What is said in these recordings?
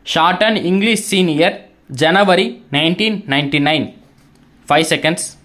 Shorthand English Senior, January 1999. 5 seconds.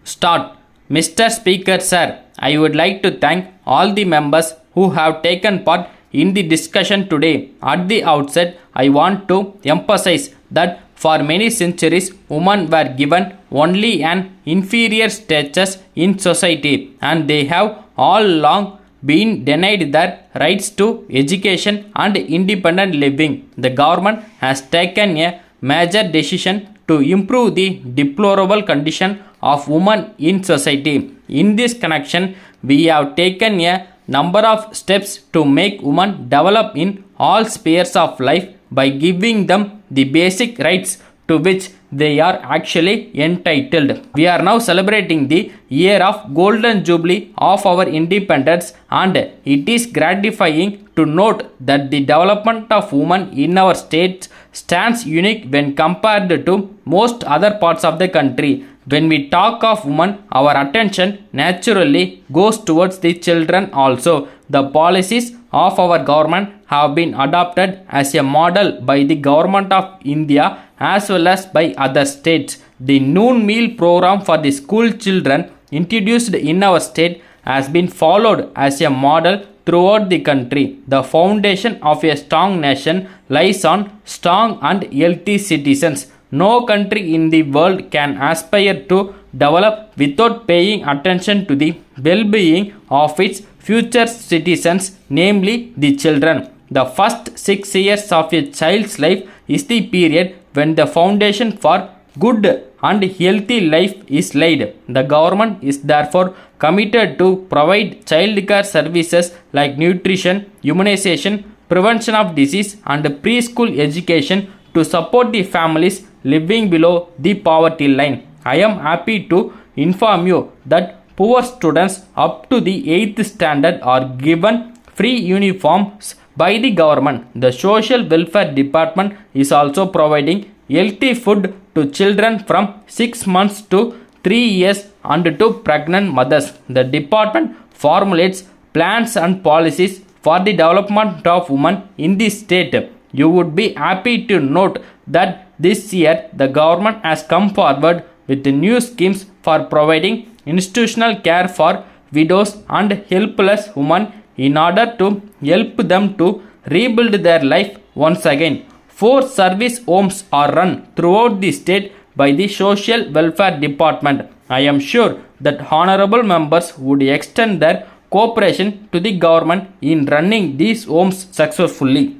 Start. Mr. Speaker Sir, I would like to thank all the members who have taken part in the discussion today. At the outset, I want to emphasize that for many centuries, women were given only an inferior status in society, and they have all along been denied their rights to education and independent living. The government has taken a major decision to improve the deplorable condition of women in society. In this connection, we have taken a number of steps to make women develop in all spheres of life by giving them the basic rights to which they are actually entitled. We are now celebrating the year of golden jubilee of our independence, and it is gratifying to note that the development of women in our state stands unique when compared to most other parts of the country. When we talk of women, our attention naturally goes towards the children also. The policies of our government have been adopted as a model by the government of India as well as by other states. The noon meal program for the school children introduced in our state has been followed as a model throughout the country. The foundation of a strong nation lies on strong and healthy citizens. No country in the world can aspire to develop without paying attention to the well-being of its future citizens, namely the children. The first 6 years of a child's life is the period when the foundation for good and healthy life is laid. The government is therefore committed to provide childcare services like nutrition, immunization, prevention of disease and preschool education to support the families living below the poverty line. I am happy to inform you that poor students up to the 8th standard are given free uniforms by the government. The Social Welfare Department is also providing healthy food to children from 6 months to 3 years and to pregnant mothers. The department formulates plans and policies for the development of women in the state. You would be happy to note that this year the government has come forward with new schemes for providing institutional care for widows and helpless women in order to help them to rebuild their life once again. 4 service homes are run throughout the state by the Social Welfare Department. I am sure that honorable members would extend their cooperation to the government in running these homes successfully.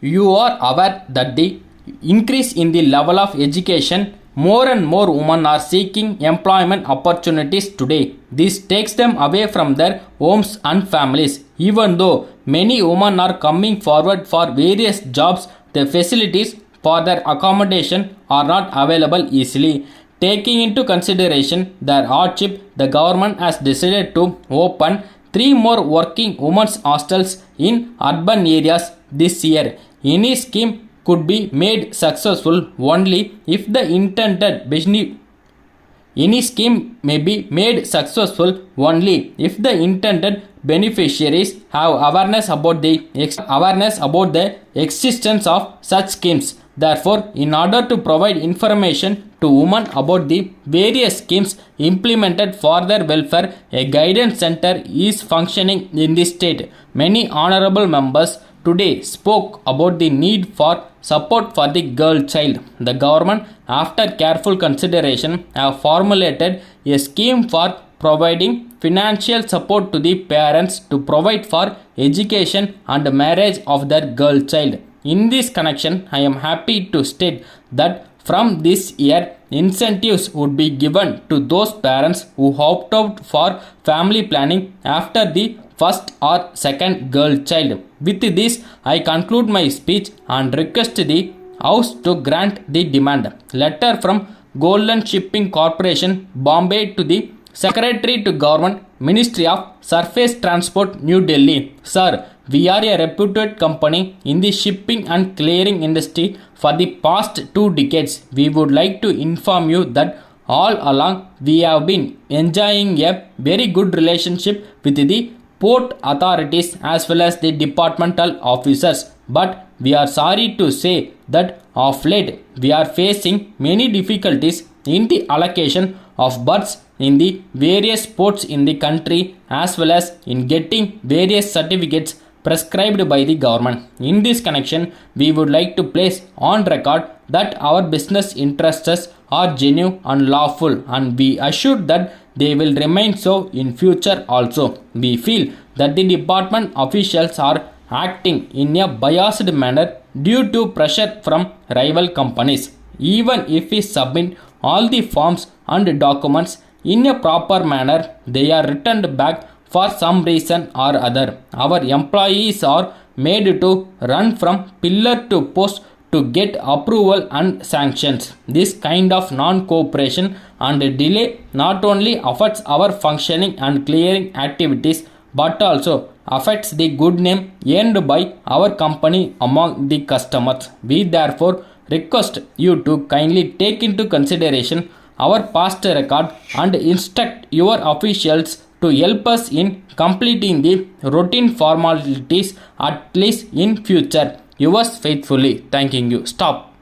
You are aware that the increase in the level of education, more and more women are seeking employment opportunities today. This takes them away from their homes and families. Even though many women are coming forward for various jobs, the facilities for their accommodation are not available easily. Taking into consideration their hardship, the government has decided to open 3 more working women's hostels in urban areas this year. Any scheme could be made successful only if the intended beneficiaries have awareness about the existence of such schemes. Therefore, in order to provide information to women about the various schemes implemented for their welfare, a guidance center is functioning in the state. Many honorable members today spoke about the need for support for the girl child. The government, after careful consideration, have formulated a scheme for providing financial support to the parents to provide for education and marriage of their girl child. In this connection, I am happy to state that from this year, incentives would be given to those parents who opt out for family planning after the first or second girl child. With this, I conclude my speech and request the House to grant the demand. Letter from Golden Shipping Corporation, Bombay to the Secretary to Government, Ministry of Surface Transport, New Delhi. Sir, we are a reputed company in the shipping and clearing industry for the past 2 decades. We would like to inform you that all along we have been enjoying a very good relationship with the port authorities as well as the departmental officers. But we are sorry to say that of late we are facing many difficulties in the allocation of berths in the various ports in the country as well as in getting various certificates prescribed by the government. In this connection, we would like to place on record that our business interests are genuine and lawful, and we assure that they will remain so in future also. We feel that the department officials are acting in a biased manner due to pressure from rival companies. Even if we submit all the forms and documents in a proper manner, they are returned back for some reason or other. Our employees are made to run from pillar to post to get approval and sanctions. This kind of non-cooperation and delay not only affects our functioning and clearing activities but also affects the good name earned by our company among the customers. We therefore request you to kindly take into consideration our past record and instruct your officials to help us in completing the routine formalities at least in future. Yours faithfully. Thanking you. Stop.